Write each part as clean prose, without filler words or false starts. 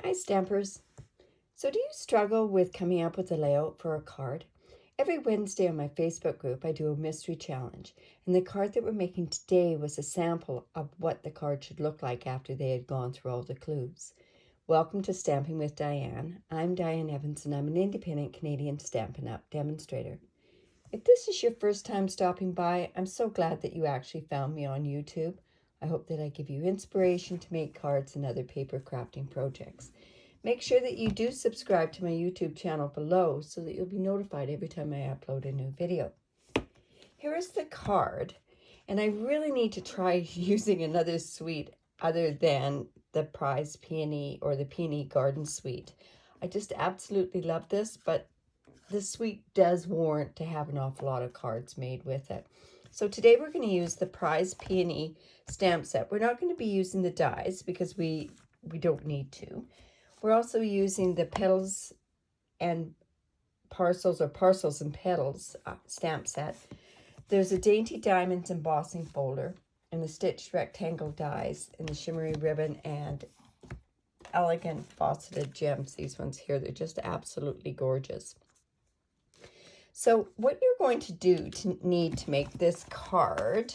Hi Stampers! So do you struggle with coming up with a layout for a card? Every Wednesday on my Facebook group I do a mystery challenge, and the card that we're making today was a sample of what the card should look like after they had gone through all the clues. Welcome to Stamping with Diane. I'm Diane Evans and I'm an independent Canadian Stampin' Up demonstrator. If this is your first time stopping by, I'm so glad that you actually found me on YouTube. I hope that I give you inspiration to make cards and other paper crafting projects. Make sure that you do subscribe to my YouTube channel below so that you'll be notified every time I upload a new video. Here is the card, and I really need to try using another suite other than the Prize Peony or the Peony Garden Suite. I just absolutely love this, but this suite does warrant to have an awful lot of cards made with it. So today we're going to use the Prize Peony stamp set. We're not going to be using the dies because we don't need to. We're also using the petals and parcels, or parcels and petals stamp set. There's a Dainty Diamonds embossing folder and the stitched rectangle dies and the shimmery ribbon and elegant faceted gems. These ones here, they're just absolutely gorgeous. So what you're going to need to make this card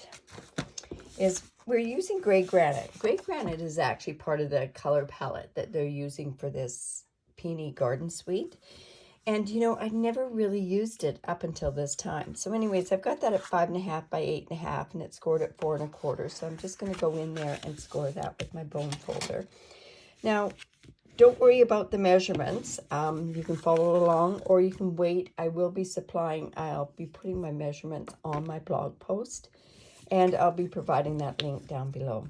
is we're using gray granite. Gray granite is actually part of the color palette that they're using for this Peony Garden Suite. And you know, I'd never really used it up until this time. So anyways, I've got that at 5.5 by 8.5 and it's scored at 4 1/4. So I'm just going to go in there and score that with my bone folder. Now, don't worry about the measurements. You can follow along or you can wait. I'll be putting my measurements on my blog post and I'll be providing that link down below.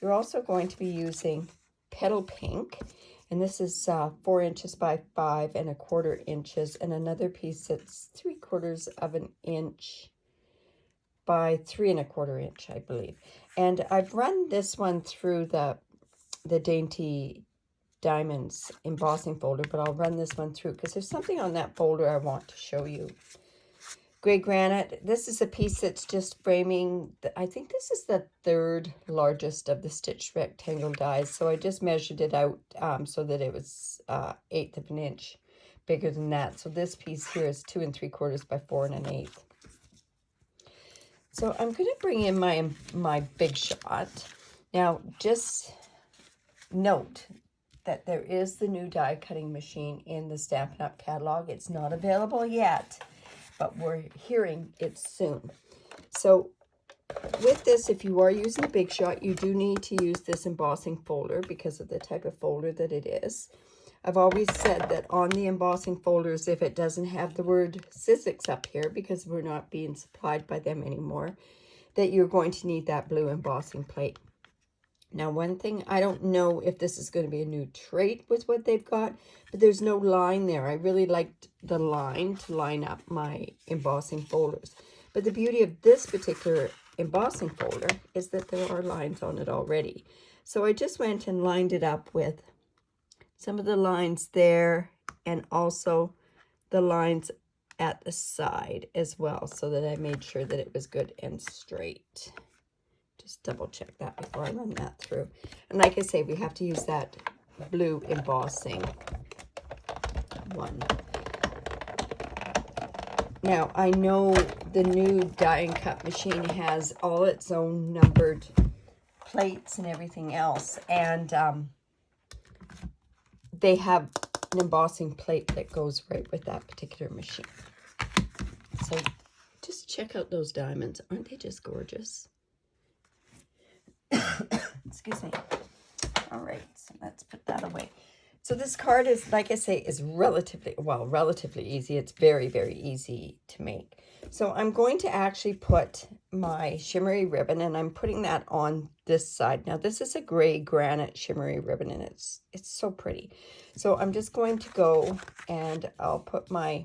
You're also going to be using Petal Pink, and this is 4 inches by 5 1/4 inches, and another piece that's 3/4 of an inch by 3 1/4 inch, I believe. And I've run this one through the Dainty Diamonds embossing folder, but I'll run this one through because there's something on that folder I want to show you. Gray granite, this is a piece that's just framing, I think this is the 3rd largest of the stitched rectangle dies, so I just measured it out so that it was 1/8 of an inch bigger than that. So this piece here is 2 3/4 by 4 1/8. So I'm going to bring in my Big Shot. Now just note that there is the new die cutting machine in the Stampin' Up catalog. It's not available yet, but we're hearing it soon. So with this, if you are using a Big Shot, you do need to use this embossing folder because of the type of folder that it is. I've always said that on the embossing folders, if it doesn't have the word Sizzix up here, because we're not being supplied by them anymore, that you're going to need that blue embossing plate. Now, one thing, I don't know if this is going to be a new trait with what they've got, but there's no line there. I really liked the line to line up my embossing folders. But the beauty of this particular embossing folder is that there are lines on it already. So I just went and lined it up with some of the lines there and also the lines at the side as well, so that I made sure that it was good and straight. Just double check that before I run that through. And like I say, we have to use that blue embossing one. Now, I know the new die and cut machine has all its own numbered plates and everything else. And they have an embossing plate that goes right with that particular machine. So just check out those diamonds. Aren't they just gorgeous? Excuse me. All right, so let's put that away. So this card is, like I say, is relatively easy. It's very, very easy to make. So I'm going to actually put my shimmery ribbon, and I'm putting that on this side. Now, this is a gray granite shimmery ribbon, and it's so pretty. So I'm just going to go, and I'll put my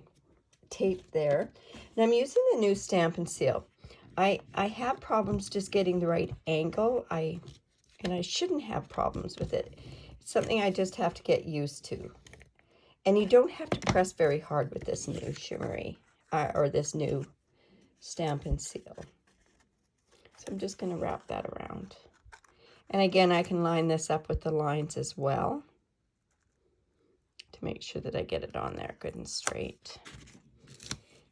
tape there. And I'm using the new Stampin' Seal. I have problems just getting the right angle. And I shouldn't have problems with it. It's something I just have to get used to. And you don't have to press very hard with this new shimmery, or this new Stampin' Seal. So I'm just going to wrap that around. And again, I can line this up with the lines as well. to make sure that I get it on there good and straight.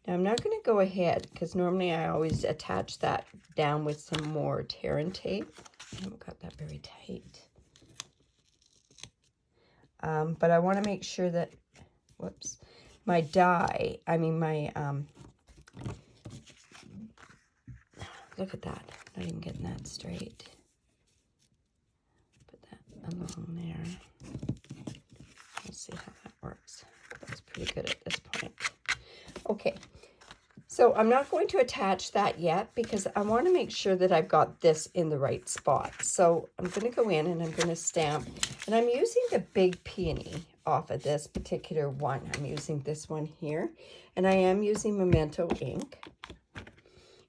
Now I'm not going to go ahead because normally I always attach that down with some more tear and tape. I haven't got that very tight. But I want to make sure that, whoops, my die, I mean my, look at that, not even getting that straight. Put that along there. Let's see how that works. That's pretty good at this point. Okay, so I'm not going to attach that yet because I want to make sure that I've got this in the right spot. So I'm going to go in and I'm going to stamp, and I'm using the big peony off of this particular one. I'm using this one here, and I am using Memento ink.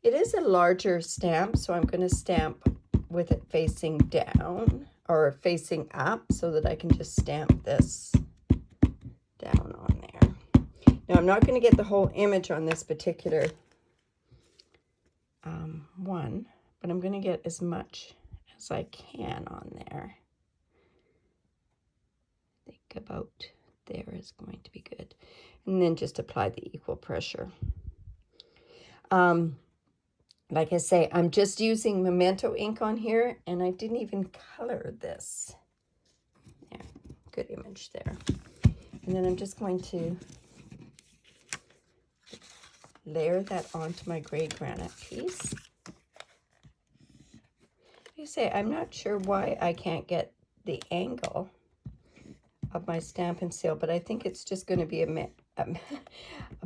It is a larger stamp, so I'm going to stamp with it facing down or facing up so that I can just stamp this down on there. Now, I'm not going to get the whole image on this particular one, but I'm going to get as much as I can on there. I think about there is going to be good. And then just apply the equal pressure. Like I say, I'm just using Memento ink on here, and I didn't even color this. There, good image there. And then I'm just going to layer that onto my gray granite piece. Like I say, I'm not sure why I can't get the angle of my Stampin' Seal, but I think it's just going to be a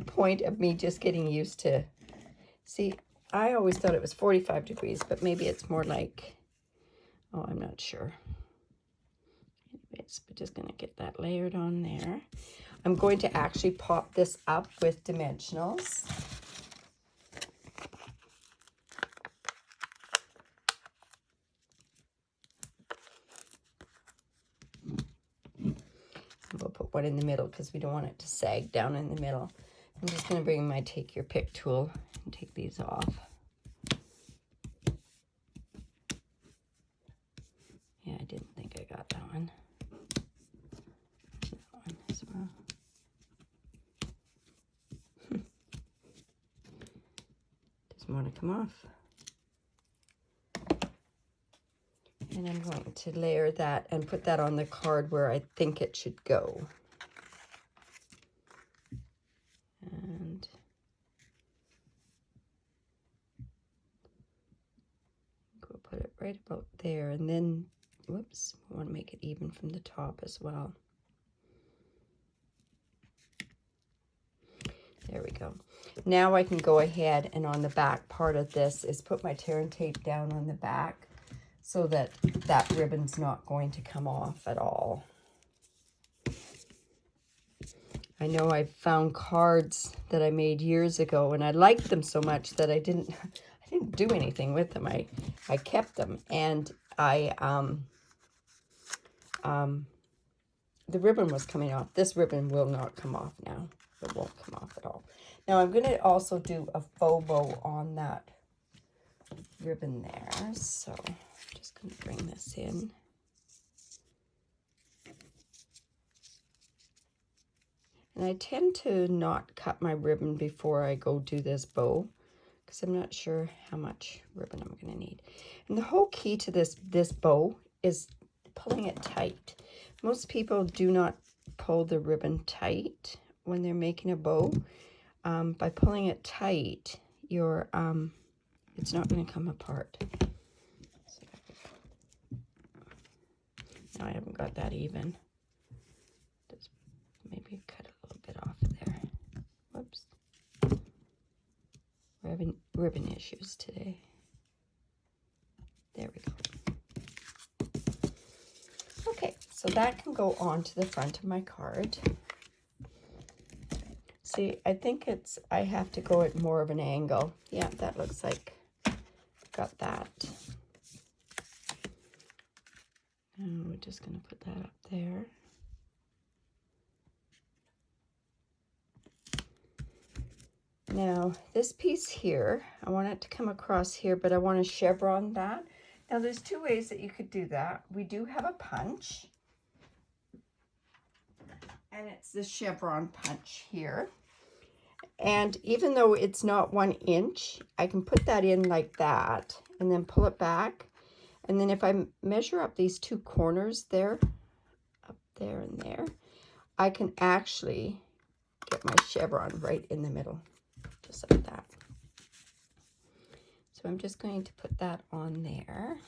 point of me just getting used to. See, I always thought it was 45 degrees, but maybe it's more like, oh, I'm not sure. Anyways, we're just going to get that layered on there. I'm going to actually pop this up with dimensionals. We'll put one in the middle because we don't want it to sag down in the middle. I'm just going to bring my Take Your Pick tool and take these off. Yeah, I didn't think I got that one. That one as well. Doesn't want to come off. And I'm going to layer that and put that on the card where I think it should go. And we'll put it right about there. And then, whoops, I want to make it even from the top as well. There we go. Now I can go ahead and on the back part of this is put my tear and tape down on the back, so that that ribbon's not going to come off at all. I know I found cards that I made years ago, and I liked them so much that I didn't do anything with them. I kept them, and the ribbon was coming off. This ribbon will not come off now. It won't come off at all. Now I'm going to also do a faux bow on that ribbon there, so just going to bring this in. And I tend to not cut my ribbon before I go do this bow because I'm not sure how much ribbon I'm going to need. And the whole key to this bow is pulling it tight. Most people do not pull the ribbon tight when they're making a bow. By pulling it tight, it's not going to come apart. I haven't got that even. Just maybe cut a little bit off there. Whoops. We're having ribbon issues today. There we go. Okay, so that can go onto the front of my card. See, I think I have to go at more of an angle. Yeah, that looks like got that. And we're just going to put that up there. Now, this piece here, I want it to come across here, but I want to chevron that. Now, there's two ways that you could do that. We do have a punch. And it's the chevron punch here. And even though it's not 1 inch, I can put that in like that and then pull it back. And then if I measure up these 2 corners there, up there and there, I can actually get my chevron right in the middle, just like that. So I'm just going to put that on there.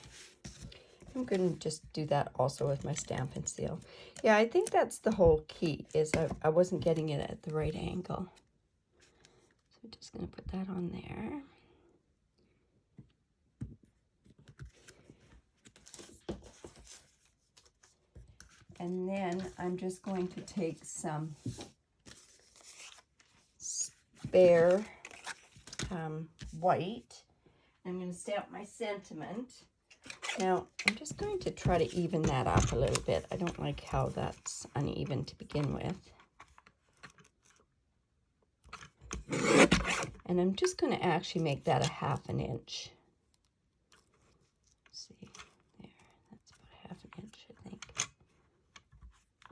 I'm going to just do that also with my Stampin' Seal. Yeah, I think that's the whole key, is I wasn't getting it at the right angle. So I'm just going to put that on there. And then I'm just going to take some spare white. I'm going to stamp my sentiment. Now, I'm just going to try to even that up a little bit. I don't like how that's uneven to begin with. And I'm just going to actually make that a 1/2 inch. Let's see, there, that's about 1/2 inch, I think.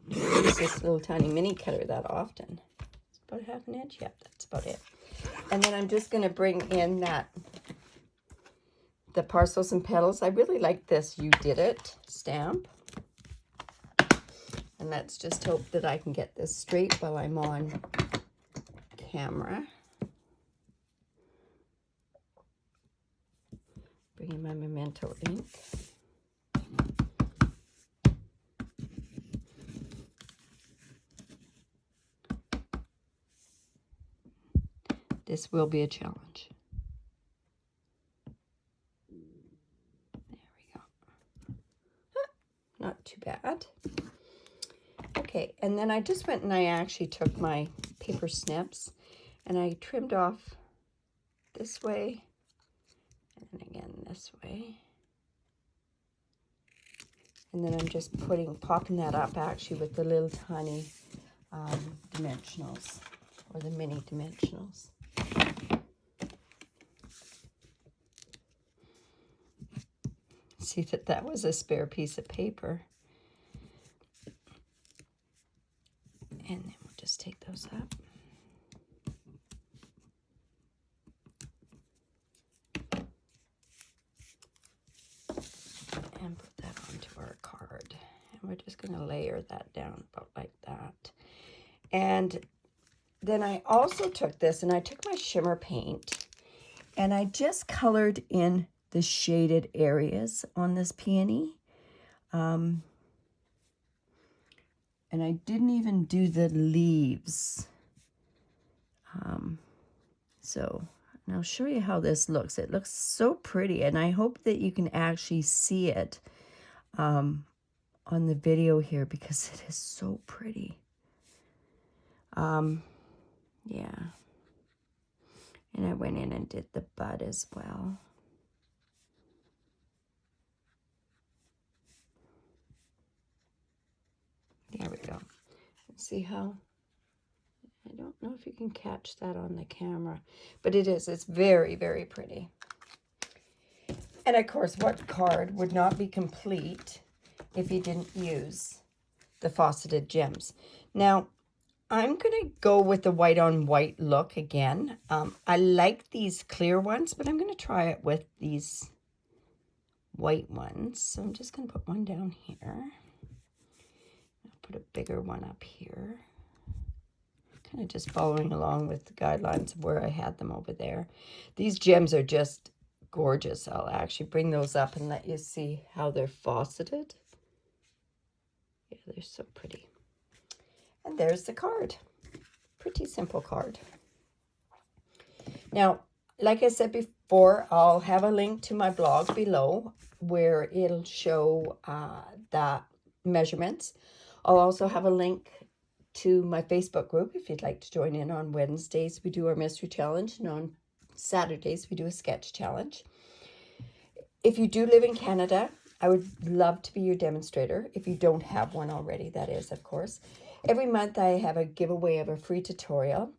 I don't use this little tiny mini cutter that often. It's about 1/2 inch, yep, that's about it. And then I'm just going to bring in the Parcels and Petals. I really like this You Did It stamp. And let's just hope that I can get this straight while I'm on camera. Bring in my Memento ink. This will be a challenge. Not too bad. Okay, and then I just went and I actually took my paper snips and I trimmed off this way and then again this way. And then I'm just popping that up actually with the little tiny dimensionals, or the mini dimensionals. See that was a spare piece of paper. And then we'll just take those up. And put that onto our card. And we're just going to layer that down about like that. And then I also took this and I took my shimmer paint and I just colored in the shaded areas on this peony. And I didn't even do the leaves. So I'll show you how this looks. It looks so pretty, and I hope that you can actually see it on the video here because it is so pretty. Yeah. And I went in and did the bud as well. There we go. See how, I don't know if you can catch that on the camera, but it's very, very pretty. And of course, what card would not be complete if you didn't use the faceted gems? Now, I'm going to go with the white on white look again. I like these clear ones, but I'm going to try it with these white ones. So I'm just going to put one down here. Put a bigger one up here. Kind of just following along with the guidelines of where I had them over there. These gems are just gorgeous. I'll actually bring those up and let you see how they're faceted. Yeah, they're so pretty. And there's the card. Pretty simple card. Now, like I said before, I'll have a link to my blog below where it'll show the measurements. I'll also have a link to my Facebook group if you'd like to join in. On Wednesdays, we do our mystery challenge, and on Saturdays, we do a sketch challenge. If you do live in Canada, I would love to be your demonstrator. If you don't have one already, that is, of course. Every month, I have a giveaway of a free tutorial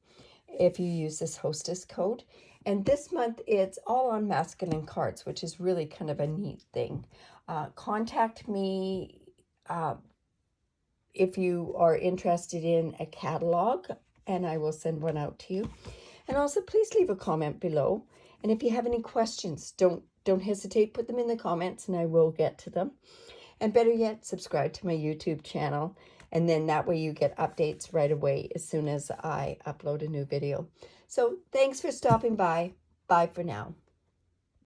if you use this hostess code. And this month, it's all on masculine cards, which is really kind of a neat thing. Contact me if you are interested in a catalog, and I will send one out to you. And also, please leave a comment below. And if you have any questions, don't hesitate, put them in the comments and I will get to them. And better yet, subscribe to my YouTube channel. And then that way you get updates right away as soon as I upload a new video. So thanks for stopping by. Bye for now.